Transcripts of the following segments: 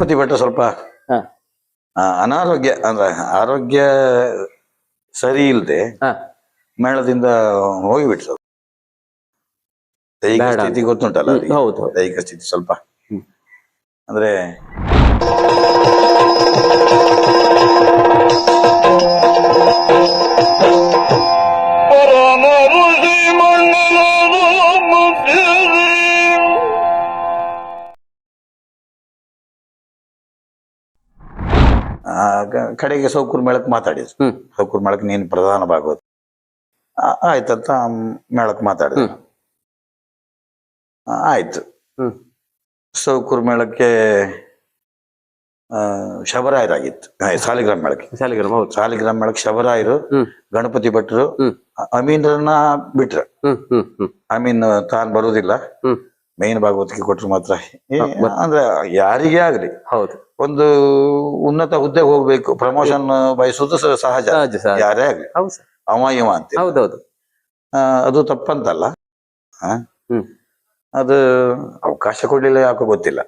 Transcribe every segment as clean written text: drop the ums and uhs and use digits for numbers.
ಗಣಪತಿ ಭಟ್ರು ಸ್ವಲ್ಪ ಹಾ ಅನಾರೋಗ್ಯ ಅಂದ್ರೆ ಆರೋಗ್ಯ ಸರಿ ಇಲ್ಲದೆ ಹಾ ಮೇಳದಿಂದ ಹೋಗಿಬಿಟ್ರು. ದೈಹಿಕ ಬೇಡ ಸ್ಥಿತಿ ಗೊತ್ತುಂಟಲ್ಲ ಅವ್ರಿಗೆ. ಹೌದು ಹೌದು. ದೈಹಿಕ ಸ್ಥಿತಿ ಸ್ವಲ್ಪ ಅಂದ್ರೆ ಕಡೆಗೆ ಸೌಕೂರ್ ಮೇಳಕ್ ಮಾತಾಡಿದ್ರು. ಸೌಕೂರ್ ಮೇಳಕ್ ನೀನು ಪ್ರಧಾನ ಭಾಗವತ್ ಆಯ್ತಂತ ಮೇಳಕ್ ಮಾತಾಡಿದ್ರು. ಆಯ್ತು. ಸೌಕೂರ್ ಮೇಳಕ್ಕೆ ಶಬರಾಯರಾಗಿತ್ತು. ಸಾಲಿಗ್ರಾಮ್ ಮೇಳಕ್ಕೆ ಸಾಲಿಗ್ರಾಮ್ ಮೇಳಕ್ಕೆ ಶಬರಾಯರು, ಗಣಪತಿ ಭಟ್ರು, ಅಮೀನ್ರನ್ನ ಬಿಟ್ರ. ಅಮೀನ್ ತಾನ್ ಬರುದಿಲ್ಲ, ಮೇನ್ ಭಾಗವತಿಗೆ ಕೊಟ್ರು ಮಾತ್ರ. ಅಂದ್ರೆ ಯಾರಿಗೇ ಆಗ್ಲಿ ಒಂದು ಉನ್ನತ ಹುದ್ದೆಗೆ ಹೋಗ್ಬೇಕು, ಪ್ರಮೋಷನ್ ಬಯಸುದು ಸಹಜ, ಯಾರೇ ಆಗ್ಲಿ, ಅವ ಇವ ಅಂತ. ಅದು ತಪ್ಪಂತಲ್ಲ. ಅದು ಅವಕಾಶ ಕೊಡ್ಲಿಲ್ಲ, ಯಾಕೋ ಗೊತ್ತಿಲ್ಲ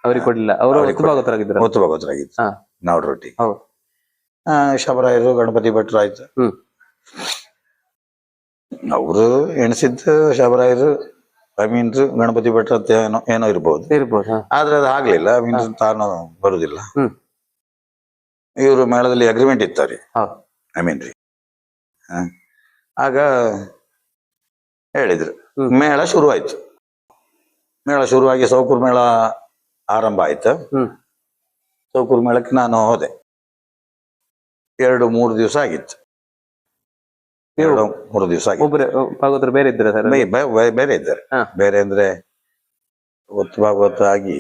ಅವ್ರಿಗೆ ಕೊಡ್ಲಿಲ್ಲ. ಅವರು ಹೊತ್ತು ಭಾಗವತರಾಗಿತ್ತು ನಾವ್ರೊಟ್ಟಿಗೆ. ಶಬರಾಯರು, ಗಣಪತಿ ಭಟ್ರು ಆಯ್ತು. ಅವರು ಎಣಿಸಿದ್ದು ಶಬರಾಯರು, ಅಮೀನ್ರು, ಗಣಪತಿ ಭಟ್ರು ಅಂತ ಏನೋ ಇರ್ಬೋದು. ಆದ್ರೆ ಅದು ಆಗ್ಲಿಲ್ಲ. ಅಮೀನ್ ತಾನು ಬರುದಿಲ್ಲ. ಇವರು ಮೇಳದಲ್ಲಿ ಅಗ್ರಿಮೆಂಟ್ ಇತ್ತಾರೆ ಅಮೀನ್ರಿ. ಆಗ ಹೇಳಿದ್ರು, ಮೇಳ ಶುರುವಾಯ್ತು. ಮೇಳ ಶುರುವಾಗಿ ಸೌಕೂರ್ ಮೇಳ ಆರಂಭ ಆಯ್ತು. ಸೌಕೂರ್ ಮೇಳಕ್ಕೆ ನಾನು ಹೋದೆ. 2-3 ದಿವಸ ಆಗಿತ್ತು. 2-3 ದಿವಸ ಆಗಿತ್ತು. ಬೇರೆ ಇದ್ದಾರೆ ಸರ್? ಬೇರೆ ಇದ್ದಾರೆ. ಬೇರೆ ಅಂದ್ರೆ ಒತ್ತು ಭಾಗವತ ಆಗಿ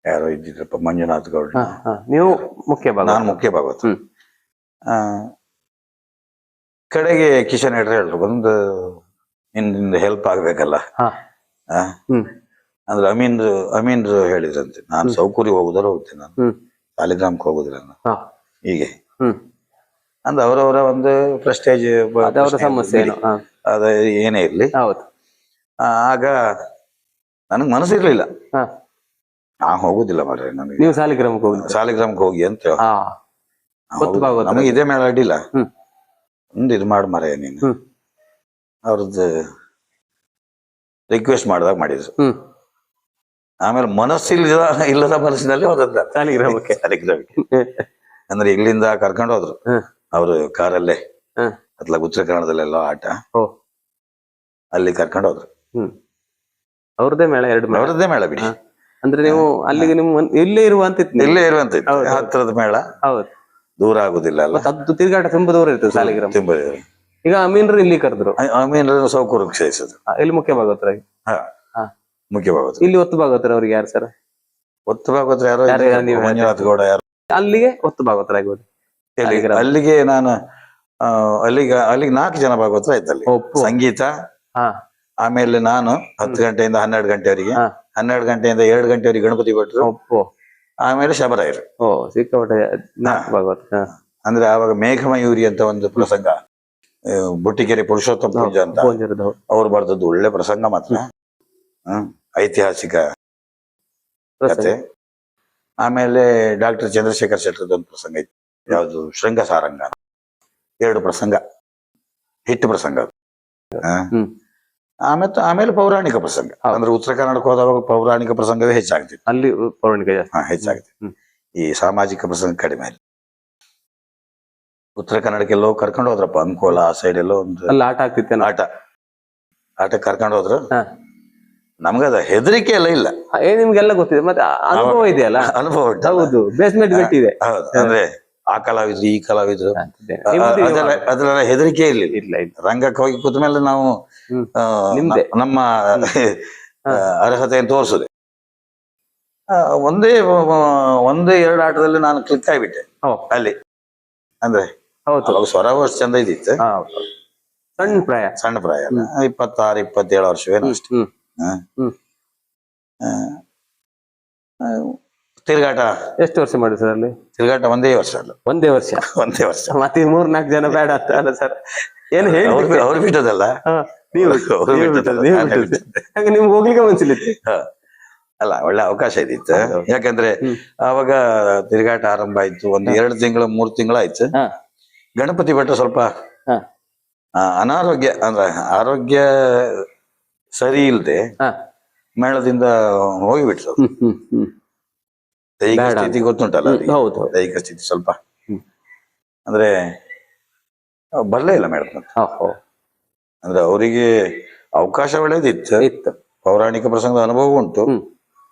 ಯಾರೋ ಇದ್ದಿದ್ರಪ್ಪ, ಮಂಜುನಾಥ್ ಗೌಡ. ನೀವು ಮುಖ್ಯ ಭಾಗವತ? ನಾನು ಮುಖ್ಯ ಭಾಗವತ. ಕಡೆಗೆ ಕಿಶನ್ ಹೆಡ್ರೆ ಹೇಳ್ರು, ಬಂದು ನಿಂದ ಹೆಲ್ಪ್ ಆಗ್ಬೇಕಲ್ಲ. ಅಂದ್ರೆ ಅಮೀನ್ರು ಹೇಳಿದ್ರಂತೆ, ನಾನು ಸೌಕೂರಿಗೆ ಹೋಗುದಾರ ಹೋಗ್ತೇನೆ, ನಾನು ಸಾಲಿಗ್ರಾಮಕ್ಕೆ ಹೋಗುದಿಲ್ಲ ಹೀಗೆ ಅಂದ್ ಅವರವರ ಒಂದು ಪ್ರೆಸ್ಟೇಜ್ ಸಮಸ್ಯೆ ಅದ ಏನೇ ಇರ್ಲಿ. ಆಗ ನನಗ್ ಮನಸ್ಸಿರ್ಲಿಲ್ಲ, ನಾ ಹೋಗುದಿಲ್ಲ ಮಾರ್ರೆ, ನನಗೆ ನೀವು ಸಾಲಿಗ್ರಾಮಕ್ಕೆ ಹೋಗಿ ಅಂತ. ನಮಗೆ ಇದೇ ಮೇಳ ಅಡ್ಡಿಲ್ಲ, ಒಂದು ಇದು ಮಾಡ ಮಾರ ನೀನು. ಅವ್ರದ್ದು ರಿಕ್ವೆಸ್ಟ್ ಮಾಡಿದಾಗ ಮಾಡಿದ್ರು. ಆಮೇಲೆ ಇಲ್ಲದ ಮನಸ್ಸಿನಲ್ಲಿ ಹೋದದ್ದ ಸಾಲಿಗ್ರಾಮಕ್ಕೆ. ಅಂದ್ರೆ ಇಲ್ಲಿಂದ ಕರ್ಕೊಂಡು ಹೋದ್ರು ಅವರು ಕಾರಲ್ಲೇ. ಅತ್ಲಾಗ ಉತ್ತರ ಕನ್ನಡದಲ್ಲೆಲ್ಲ ಆಟ, ಅಲ್ಲಿ ಕರ್ಕೊಂಡು ಹೋದ್ರು. ಅವ್ರದ್ದೇ ಮೇಳ? ಅವ್ರದ್ದೇ ಮೇಳ ಬಿಡಿ. ಅಂದ್ರೆ ನೀವು ಅಲ್ಲಿಗೆ ಇಲ್ಲೇ ಇರುವಂತ ಹತ್ರದ ಮೇಳ, ದೂರ ಆಗುದಿಲ್ಲ ಅಲ್ಲ. ತಿರುಗಾಟ ತುಂಬಾ ದೂರ ಇರ್ತದೆ ಸಾಲಿಗ್ರಾಮ. ಈಗ ಅಮೀನ್ರು ಇಲ್ಲಿ ಕರೆದ್ರು, ಅಮೀನ್ರು ಸೌಕೂರು ಕ್ಷಯಿಸಿದ್ರು. ಇಲ್ಲಿ ಮುಖ್ಯ ಭಾಗವತರಾಗಿ. ಮುಖ್ಯ ಭಾಗವತ. ಇಲ್ಲಿ ಒತ್ತು ಭಾಗವತರ ಅವ್ರಿಗೆ ಯಾರು ಸರ್? ಒತ್ತು ಭಾಗವತರ ಯಾರೋ ಮಂಜುನಾಥ್ ಗೌಡ. ಯಾರು ಅಲ್ಲಿಗೆ ಒತ್ತು ಭಾಗವತರಾಗಿ ಹೋಗಿ ಅಲ್ಲಿಗೆ ನಾನು ಅಲ್ಲಿಗೆ 4 ಜನ ಭಾಗವತರ ಆಯ್ತು ಅಲ್ಲಿ. ಸಂಗೀತ, ಆಮೇಲೆ ನಾನು 10 ಗಂಟೆಯಿಂದ 12 ಗಂಟೆವರೆಗೆ, 12 ಗಂಟೆಯಿಂದ 2 ಗಂಟೆವರೆಗೆ ಗಣಪತಿ ಭಟ್ರು, ಆಮೇಲೆ ಶಬರಾಯರು. ಸಿಕ್ಕಾಪಟ್ಟೆ ಭಾಗವತ. ಅಂದ್ರೆ ಆವಾಗ ಮೇಘಮಯೂರಿ ಅಂತ ಒಂದು ಪ್ರಸಂಗ, ಬುಟ್ಟಿಗೆರೆ ಪುರುಷೋತ್ತಮ ಪೂಜಾ ಅಂತ ಅವ್ರು ಬರ್ದದ್ದು ಒಳ್ಳೆ ಪ್ರಸಂಗ ಮಾತ್ರ. ಐತಿಹಾಸಿಕ ಕತೆ. ಆಮೇಲೆ ಡಾಕ್ಟರ್ ಚಂದ್ರಶೇಖರ್ ಶೆಟ್ಟರ್ದ ಒಂದು ಪ್ರಸಂಗ ಇತ್ತು, ಯಾವುದು ಶೃಂಗ ಸಾರಂಗ. 2 ಪ್ರಸಂಗ, ಹಿಟ್ಟು ಪ್ರಸಂಗ. ಆಮೇಲೆ ಪೌರಾಣಿಕ ಪ್ರಸಂಗ. ಅಂದ್ರೆ ಉತ್ತರ ಕನ್ನಡಕ್ಕೆ ಹೋದವಾಗ ಪೌರಾಣಿಕ ಪ್ರಸಂಗವೇ ಹೆಚ್ಚಾಗ್ತಿತ್ತು. ಅಲ್ಲಿ ಪೌರಾಣಿಕ ಹೆಚ್ಚಾಗ್ತಿತ್ತು, ಈ ಸಾಮಾಜಿಕ ಪ್ರಸಂಗ ಕಡಿಮೆ. ಅಲ್ಲಿ ಉತ್ತರ ಕನ್ನಡಕ್ಕೆಲ್ಲೋ ಕರ್ಕೊಂಡು ಹೋದ್ರಪ್ಪ, ಅಂಕೋಲ ಆ ಸೈಡ್ ಎಲ್ಲೋ ಒಂದು ಆಟ ಆಗ್ತಿತ್ತು. ಆಟ ಕರ್ಕೊಂಡು ಹೋದ್ರು. ನಮ್ಗದ ಹೆದರಿಕೆ ಎಲ್ಲ ಇಲ್ಲ. ನಿಮ್ಗೆಲ್ಲ ಗೊತ್ತಿದೆ, ಮತ್ತೆ ಅನುಭವ ಇದೆಯಲ್ಲ. ಅನುಭವ ಹೌದು, ಬೇಸ್ಮೆಂಟ್ ಗಟ್ಟಿದೆ. ಹೌದು, ಅಂದ್ರೆ ಆ ಕಲಾವಿದ್ರು ಈ ಕಲಾವಿದ್ರು ಅದ್ರೆಲ್ಲ ಹೆದರಿಕೆ ಇರ್ಲಿಲ್ಲ. ರಂಗಕ್ಕೆ ಹೋಗಿ ಕೂತ ಮೇಲೆ ನಾವು ನಮ್ಮ ಅರ್ಹತೆಯನ್ನು ತೋರಿಸುದೆ. ಒಂದೇ 1-2 ಆಟದಲ್ಲಿ ನಾನು ಕ್ಲಿಕ್ ಆಗಿಬಿಟ್ಟೆ ಅಲ್ಲಿ. ಅಂದ್ರೆ ಸ್ವರ ಚಂದ ಇದ್ದಿತ್ತು. ಸಣ್ಣ ಪ್ರಾಯ 26-27 ವರ್ಷವೇನು ಅಷ್ಟೇ. ತಿರುಗಾಟ ಎಷ್ಟು ವರ್ಷ ಮಾಡಿ ಸರ್ ಅಲ್ಲಿ? ತಿರುಗಾಟ ಒಂದೇ ವರ್ಷ. ಮತ್ತೆ 3-4 ಜನ ಬೇಡ ಅಂತ ಅಲ್ಲ ಸರ್? ಏನು ಹೇಳಿ ಅವ್ರು ಬಿಟ್ಟದಲ್ಲ, ನಿಮ್ಗೆ ಹೋಗ್ಲಿಕ್ಕೆ ಮನ್ಸಿಲ್ಲ. ಅಲ್ಲ ಒಳ್ಳೆ ಅವಕಾಶ ಇದ್ದಿತ್ತು. ಹೌದು. ಯಾಕಂದ್ರೆ ಆವಾಗ ತಿರುಗಾಟ ಆರಂಭ ಆಯ್ತು, ಒಂದು 2 ತಿಂಗಳು 3 ತಿಂಗಳು ಆಯ್ತು. ಹಾ ಗಣಪತಿ ಭಟ್ರು ಸ್ವಲ್ಪ ಹಾ ಅನಾರೋಗ್ಯ ಅಂದ್ರೆ ಆರೋಗ್ಯ ಸರಿ ಇಲ್ಲದೆ ಹಾ ಮೇಳದಿಂದ ಹೋಗಿಬಿಟ್ರು. ದೈಹಿಕ ಬೇಡ ಸ್ಥಿತಿ ಗೊತ್ತುಂಟಲ್ಲ ಅವ್ರಿಗೆ. ಹೌದು ದೈಹಿಕ ಸ್ಥಿತಿ ಸ್ವಲ್ಪ ಅಂದ್ರೆ ಬರ್ಲೇ ಇಲ್ಲ ಮೇಡಮ್. ಅಂದ್ರೆ ಅವರಿಗೆ ಅವಕಾಶ ಒಳ್ಳೇದಿತ್ತು, ಇತ್ತು. ಪೌರಾಣಿಕ ಪ್ರಸಂಗದ ಅನುಭವ ಉಂಟು,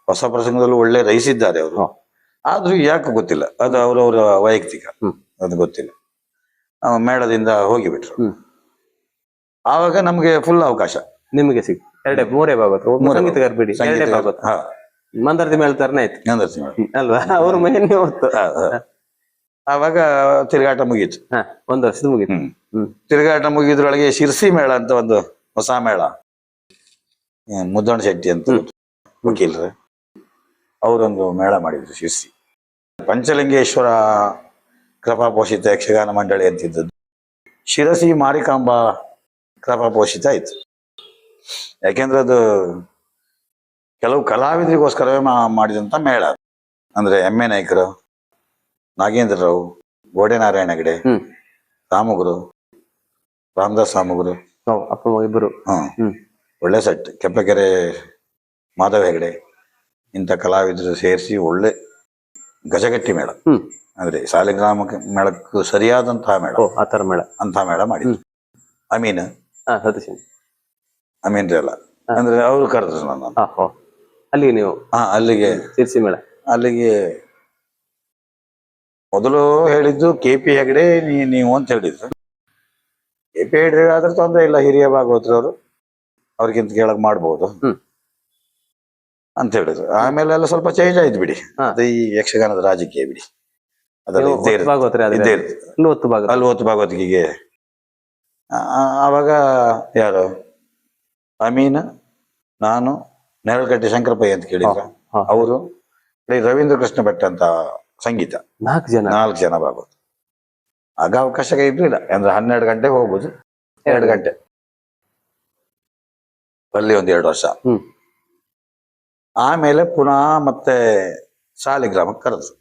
ಹೊಸ ಪ್ರಸಂಗದಲ್ಲೂ ಒಳ್ಳೆ ರಹಿಸಿದ್ದಾರೆ ಅವರು. ಆದ್ರೂ ಯಾಕೆ ಗೊತ್ತಿಲ್ಲ, ಅದು ಅವರವರ ವೈಯಕ್ತಿಕ, ಅದು ಗೊತ್ತಿಲ್ಲ. ಮೇಳದಿಂದ ಹೋಗಿಬಿಟ್ರು. ಆವಾಗ ನಮ್ಗೆ ಫುಲ್ ಅವಕಾಶ. ನಿಮಗೆ ಸಿಕ್ತು 2-3 ಭಾಗವತ ಸಂಗೀತಗಾರ ಬಿಡಿ 2 ಭಾಗವತ ಮಂದಾರ್ತಿ ಮೇಳ ತರನೇ ಆಯ್ತು ಅಲ್ವಾ? ಅವ್ರ ಮೇನ್ ಹೊತ್ತು. ಆವಾಗ ತಿರುಗಾಟ ಮುಗೀತು. 1 ವರ್ಷದ ಮುಗೀತು. ತಿರುಗಾಟ ಮುಗಿದ್ರೊಳಗೆ ಶಿರ್ಸಿ ಮೇಳ ಅಂತ ಒಂದು ಹೊಸ ಮೇಳ, ಮುದ್ದಣ್ಣ ಶೆಟ್ಟಿ ಅಂತ ವಕೀಲರು ಅವರೊಂದು ಮೇಳ ಮಾಡಿದ್ರು ಶಿರ್ಸಿ. ಪಂಚಲಿಂಗೇಶ್ವರ ಕೃಪಾಪೋಷಿತ ಯಕ್ಷಗಾನ ಮಂಡಳಿ ಅಂತಿದ್ದದ್ದು ಶಿರಸಿ ಮಾರಿಕಾಂಬ ಕೃಪಾಪೋಷಿತ ಆಯ್ತು. ಯಾಕೆಂದ್ರೆ ಅದು ಕೆಲವು ಕಲಾವಿದರಿಗೋಸ್ಕರವೇ ಮಾಡಿದಂತ ಮೇಳ. ಅಂದ್ರೆ ಎಮ್ಮೆ ನಾಯ್ಕರು, ನಾಗೇಂದ್ರ ರಾವ್, ಗೋಡೆ ನಾರಾಯಣ ಹೆಗಡೆ, ರಾಮಗುರು, ರಾಮದಾಸ್ ರಾಮಗುರು, ಅಪ್ಪ ಇಬ್ಬರು. ಒಳ್ಳೆ ಸೆಟ್. ಕೆಂಪಕೆರೆ ಮಾಧವ ಹೆಗಡೆ, ಇಂಥ ಕಲಾವಿದರು ಸೇರಿಸಿ ಒಳ್ಳೆ ಗಜಗಟ್ಟಿ ಮೇಳ. ಅಂದ್ರೆ ಸಾಲಿಗ್ರಾಮ ಮೇಳಕ್ಕೂ ಸರಿಯಾದಂತಹ ಮೇಳ, ಆತರ ಮೇಳ, ಅಂತ ಮೇಳ ಮಾಡಿದ್ರು. ಅಮೀನ್ ಅಮೀನ್ ಎಲ್ಲ ಅಂದ್ರೆ ಅವರು ಕರೆದ್ರು ನನ್ನ. ಅಲ್ಲಿಗೆ ನೀವು ಅಲ್ಲಿಗೆ ಶಿರ್ಸಿ ಮೇಳ ಅಲ್ಲಿಗೆ ಮೊದಲು ಹೇಳಿದ್ದು KP ಹೆಗಡೆ ನೀವು ಅಂತ ಹೇಳಿದ್ರು. KP ಹೆಗಡೆ ಆದ್ರೆ ತೊಂದ್ರೆ ಇಲ್ಲ, ಹಿರಿಯ ಭಾಗವತರವರು, ಅವ್ರಿಗಿಂತ ಕೇಳಕ್ ಮಾಡ್ಬೋದು ಅಂತ ಹೇಳಿದ್ರು. ಆಮೇಲೆ ಎಲ್ಲ ಸ್ವಲ್ಪ ಚೇಂಜ್ ಆಯ್ತು ಬಿಡಿ, ಅದು ಈ ಯಕ್ಷಗಾನದ ರಾಜಕೀಯ ಬಿಡಿ, ಅದೆಲ್ಲ ಇದ್ದೇ ಇರುತ್ತೆ. ಅಲ್ಲಿ 10 ಭಾಗವತಿಗೆ ಆವಾಗ ಯಾರು ಅಮೀನ್, ನಾನು, ನೆರಳಕಟ್ಟಿ ಶಂಕರಪ್ಪಯ್ಯ ಅಂತ ಕೇಳಿದ್ರ ಅವರು, ರವೀಂದ್ರ ಕೃಷ್ಣ ಭಟ್ ಅಂತ ಸಂಗೀತ, 4 ಜನ ಭಾಗವತ. ಆಗ ಅವಕಾಶ ಇರ್ಲಿಲ್ಲ, ಅಂದ್ರೆ 12 ಗಂಟೆಗೆ ಹೋಗುದು, 2 ಗಂಟೆ ಅಲ್ಲಿ 1-2 ವರ್ಷ. ಆಮೇಲೆ ಪುನಃ ಮತ್ತೆ ಸಾಲಿಗ್ರಾಮಕ್ಕೆ ಕರೆದ್ರು,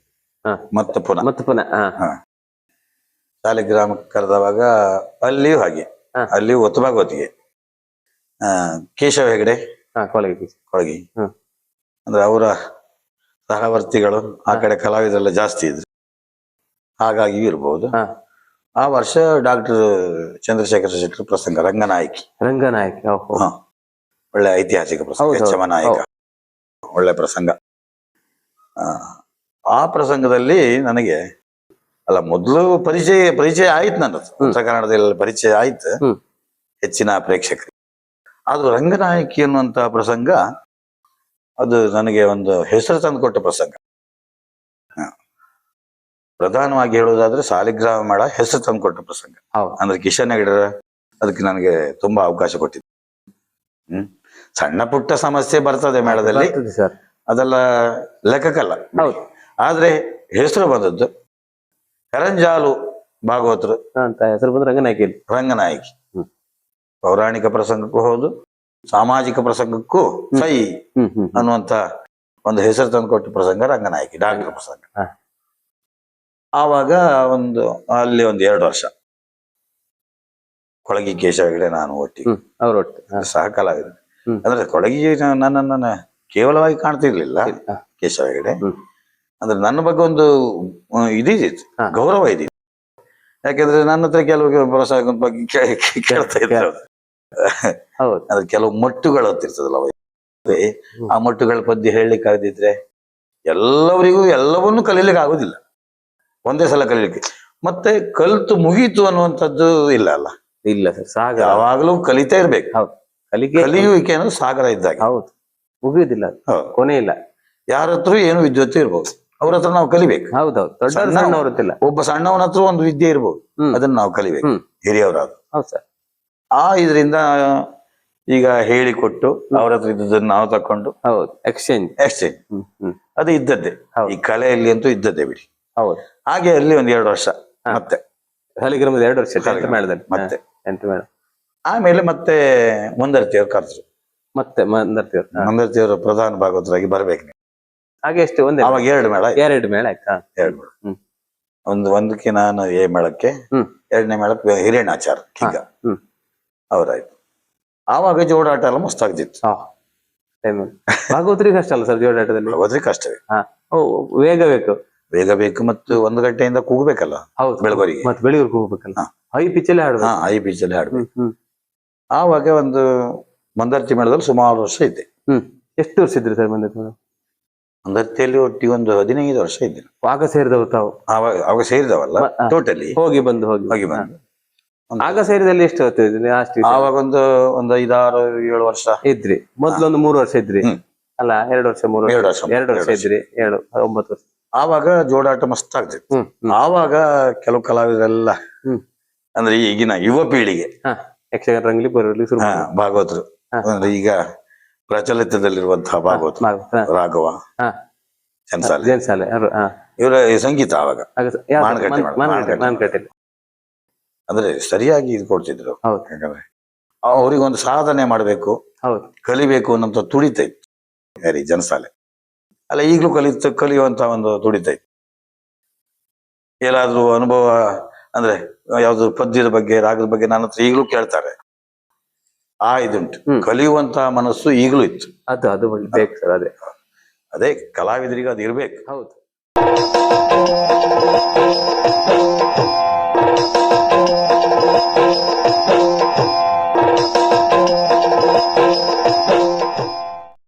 ಮತ್ತೆ ಪುನಃ ಸಾಲಿಗ್ರಾಮಕ್ಕೆ ಕರೆದವಾಗ ಅಲ್ಲಿಯೂ ಹಾಗೆ, ಅಲ್ಲಿಯೂ 10 ಭಾಗವತಿಗೆ ಕೇಶವ ಹೆಗಡೆ ಕೊಳಗಿ, ಅಂದ್ರೆ ಅವರ ಸಹವರ್ತಿಗಳು ಆ ಕಡೆ ಕಲಾವಿದರೆಲ್ಲ ಜಾಸ್ತಿ ಇದ್ರು, ಹಾಗಾಗಿ ಇರ್ಬೋದು. ಆ ವರ್ಷ ಡಾಕ್ಟರ್ ಚಂದ್ರಶೇಖರ ಶೆಟ್ಟರ್ ಪ್ರಸಂಗ ರಂಗನಾಯಕಿ. ಒಳ್ಳೆ ಐತಿಹಾಸಿಕ ಪ್ರಸಂಗ, ಯಕ್ಷಮ ನಾಯಕ, ಒಳ್ಳೆ ಪ್ರಸಂಗ. ಆ ಪ್ರಸಂಗದಲ್ಲಿ ನನಗೆ ಅಲ್ಲ ಮೊದಲು ಪರಿಚಯ ಆಯ್ತು, ನನ್ನದು ಉತ್ತರ ಕನ್ನಡದಲ್ಲಿ ಪರಿಚಯ ಆಯ್ತು ಹೆಚ್ಚಿನ ಪ್ರೇಕ್ಷಕರಿಗೆ. ಆದ್ರೂ ರಂಗನಾಯಕಿ ಅನ್ನುವಂತಹ ಪ್ರಸಂಗ ಅದು ನನಗೆ ಒಂದು ಹೆಸರು ತಂದುಕೊಟ್ಟ ಪ್ರಸಂಗ. ಪ್ರಧಾನವಾಗಿ ಹೇಳುವುದಾದ್ರೆ ಸಾಲಿಗ್ರಾಮ ಮೇಳ ಹೆಸರು ತಂದುಕೊಟ್ಟ ಪ್ರಸಂಗ. ಅಂದ್ರೆ ಕಿಶನ್ ಹೆಗಡೆ ಅದಕ್ಕೆ ನನಗೆ ತುಂಬಾ ಅವಕಾಶ ಕೊಟ್ಟಿದ್ದು. ಸಣ್ಣ ಪುಟ್ಟ ಸಮಸ್ಯೆ ಬರ್ತದೆ ಮೇಳದಲ್ಲಿ, ಅದೆಲ್ಲ ಲೆಕ್ಕಕ್ಕಲ್ಲ. ಆದ್ರೆ ಹೆಸರು ಬಂದದ್ದು ಕರಂಜಾಲು ಭಾಗವತರು ಅಂತ ಹೆಸರು ಬಂದು ರಂಗನಾಯಕಿ. ಪೌರಾಣಿಕ ಪ್ರಸಂಗಕ್ಕೂ ಹೌದು, ಸಾಮಾಜಿಕ ಪ್ರಸಂಗಕ್ಕೂ ಸೈ ಅನ್ನುವಂತ ಒಂದು ಹೆಸರು ತಂದುಕೊಟ್ಟ ಪ್ರಸಂಗ ರಂಗನಾಯಕಿ, ಡಾಕ್ಟರ್ ಪ್ರಸಂಗ. ಆವಾಗ ಅಲ್ಲಿ 1-2 ವರ್ಷ ಕೊಳಗಿ ಕೇಶವ ಹೆಗಡೆ ನಾನು ಒಟ್ಟಿಗೆ ಸಹ ಕಲಾವಿದ. ಅಂದ್ರೆ ಕೊಳಗಿ ನನ್ನನ್ನ ಕೇವಲವಾಗಿ ಕಾಣ್ತಿರ್ಲಿಲ್ಲ ಕೇಶವ ಹೆಗಡೆ, ಅಂದ್ರೆ ನನ್ನ ಬಗ್ಗೆ ಒಂದು ಇದಿತ್ತು, ಗೌರವ ಇದಿತ್ತು. ಯಾಕೆಂದ್ರೆ ನನ್ನ ಹತ್ರ ಕೆಲವು ಪ್ರಸಂಗದ ಬಗ್ಗೆ ಕೇಳ್ತಾ ಇದ್ರು. ಅದ್ರ ಕೆಲವು ಮಟ್ಟುಗಳು ಅಂತಿರ್ತದಲ್ಲ, ಆ ಮಟ್ಟುಗಳ ಪದ್ಯ ಹೇಳಲಿಕ್ಕೆ ಆಗದಿದ್ರೆ ಎಲ್ಲವರಿಗೂ ಎಲ್ಲವನ್ನೂ ಕಲೀಲಿಕ್ಕೆ ಆಗುದಿಲ್ಲ, ಒಂದೇ ಸಲ ಕಲೀಲಿಕ್ಕೆ. ಮತ್ತೆ ಕಲ್ತು ಮುಗೀತು ಅನ್ನುವಂಥದ್ದು ಇಲ್ಲ ಅಲ್ಲ. ಇಲ್ಲ ಸರ್, ಯಾವಾಗಲೂ ಕಲಿತಾ ಇರ್ಬೇಕು. ಕಲಿಯುವಿಕೆ ಅನ್ನೋದು ಸಾಗರ ಇದ್ದಾಗ, ಮುಗಿಯುವುದಿಲ್ಲ, ಕೊನೆ ಇಲ್ಲ. ಯಾರ ಹತ್ರ ಏನು ವಿದ್ವತ್ತು ಇರ್ಬೋದು, ಅವ್ರ ಹತ್ರ ನಾವು ಕಲಿಬೇಕು. ಒಬ್ಬ ಸಣ್ಣವನ ಹತ್ರ ಒಂದು ವಿದ್ಯೆ ಇರ್ಬೋದು, ಅದನ್ನ ನಾವು ಕಲಿಬೇಕು, ಹಿರಿಯವರಾದ್ರು. ಇದರಿಂದ ಈಗ ಹೇಳಿಕೊಟ್ಟು ಅವ್ರ ಹತ್ರ ಇದ್ದದನ್ನ ನಾವು ತಕೊಂಡು ಎಕ್ಸ್ಚೇಂಜ್ ಅದು ಇದ್ದದ್ದೇ, ಈ ಕಲೆಯಲ್ಲಿ ಅಂತೂ ಇದ್ದದ್ದೇ ಬಿಡಿ. ಹಾಗೆ ಅಲ್ಲಿ 1-2 ವರ್ಷ ಮತ್ತೆ ಸಾಲಿಗ್ರಾಮದ 2 ವರ್ಷ ಮತ್ತೆ ಆಮೇಲೆ ಮತ್ತೆ ಮುಂದರ್ತಿಯವ್ರು ಕರೆದ್ರು. ಮತ್ತೆ ಮಂದರ್ತಿಯವರು. ಮಂದರ್ತಿಯವರು ಪ್ರಧಾನ ಭಾಗವತರಾಗಿ ಬರ್ಬೇಕು ನೀವು. ಹಾಗೆ ಎಷ್ಟು ಒಂದೇ ಅವಾಗ 2 ಮೇಳ ಆಯ್ತು. 2 ಮೇಳ ಆಯ್ತಾ? 2 ಮೇಳ. ಒಂದಕ್ಕೆ ನಾನು ಎ ಮೇಳಕ್ಕೆ, 2ನೇ ಮೇಳಕ್ಕೆ ಹಿರೇಣಾಚಾರ್ ಹಿಂಗ ಅವರಾಯ್ತು. ಆವಾಗ ಜೋಡಾಟ ಎಲ್ಲ ಮಸ್ತ್ ಆಗ್ತಿತ್ತು. ಭಾಗವತರಿಗೆ ಕಷ್ಟ ಅಲ್ಲ ಸರ್ ಜೋಡಾಟದಲ್ಲಿ? ಭಾಗವತರಿಗೆ ಕಷ್ಟವೇ. ವೇಗ ಬೇಕು, ವೇಗ ಬೇಕು, ಮತ್ತು 1 ಗಂಟೆಯಿಂದ ಕೂಗಬೇಕಲ್ಲ. ಹೌದು, ಬೆಳಗೋರಿಗೆ ಮತ್ತೆ ಬೆಳಿಗ್ಗೆ ಹೋಗ್ಬೇಕಲ್ಲ, ಹೈ ಪಿಚ್ಚಲ್ಲಿ ಹಾಡ್ಬೇಕು. ಹೈ ಪಿಚ್ಚಲ್ಲಿ ಹಾಡ್ಬೇಕು. ಆವಾಗ ಒಂದು ಮಂದರ್ತಿ ಮೇಳದಲ್ಲಿ ಸುಮಾರು ವರ್ಷ ಇದ್ದೆ. ಎಷ್ಟು ವರ್ಷ ಇದ್ರಿ ಸರ್ ಮಂದರ್ತಿ ಮೇಳ? ಮಂದರ್ತಿಯಲ್ಲಿ ಒಟ್ಟಿಗೆ ಒಂದು 15 ವರ್ಷ ಇದ್ದೀನಿ. ಆಗ ಸೇರಿದವು ತಾವು? ಆವಾಗ ಸೇರಿದವಲ್ಲ, ಟೋಟಲಿ ಹೋಗಿ ಬಂದು. ಆಗ ಸೇರಿದಲ್ಲಿ ಎಷ್ಟು ಹೊತ್ತಿದ್ರಿ? ಆವಾಗ ಒಂದು 5, 6, 7 ವರ್ಷ ಇದ್ರಿ. ಮೊದ್ಲೊಂದು 3 ವರ್ಷ ಇದ್ರಿ ಅಲ್ಲ? 2 ವರ್ಷ 3 ವರ್ಷ 2 ವರ್ಷ ಇದ್ರಿ. 7, 9 ವರ್ಷ. ಆವಾಗ ಜೋಡಾಟ ಮಸ್ತ್ ಆಗ್ತಿತ್ತು. ಆವಾಗ ಕೆಲವು ಕಲಾವಿದರೆಲ್ಲ ಅಂದ್ರೆ ಈಗಿನ ಯುವ ಪೀಳಿಗೆ ಯಕ್ಷಗಾನ ರಂಗಲಿ ಬರಲಿ ಭಾಗವತರು, ಅಂದ್ರೆ ಈಗ ಪ್ರಚಲಿತದಲ್ಲಿರುವಂತಹ ಭಾಗವತ ರಾಘವ, ಜನ್ಸಾಲೆ ಇವರ ಸಂಗೀತ ಆವಾಗ ಅಂದ್ರೆ ಸರಿಯಾಗಿ ಇದು ಕೊಡ್ತಿದ್ರು. ಯಾಕಂದ್ರೆ ಅವ್ರಿಗೊಂದು ಸಾಧನೆ ಮಾಡ್ಬೇಕು, ಕಲಿಬೇಕು ಅನ್ನೋಂಥ ತುಡಿತ ಇತ್ತು ಯಾರಿ ಜನಸಾಲೆ ಅಲ್ಲ. ಈಗ್ಲೂ ಕಲಿಯುವಂತ ಒಂದು ತುಡಿತ ಇತ್ತು. ಏನಾದ್ರೂ ಅನುಭವ ಅಂದ್ರೆ ಯಾವ್ದು ಪದ್ಯದ ಬಗ್ಗೆ, ರಾಗದ ಬಗ್ಗೆ ನನ್ನ ಹತ್ರ ಈಗಲೂ ಕೇಳ್ತಾರೆ. ಇದುಂಟು, ಕಲಿಯುವಂತಹ ಮನಸ್ಸು ಈಗಲೂ ಇತ್ತು. ಅದು ಬೇಕು ಸರ್. ಅದೇ ಕಲಾವಿದರಿಗೆ ಅದು ಇರ್ಬೇಕು. ಹೌದು.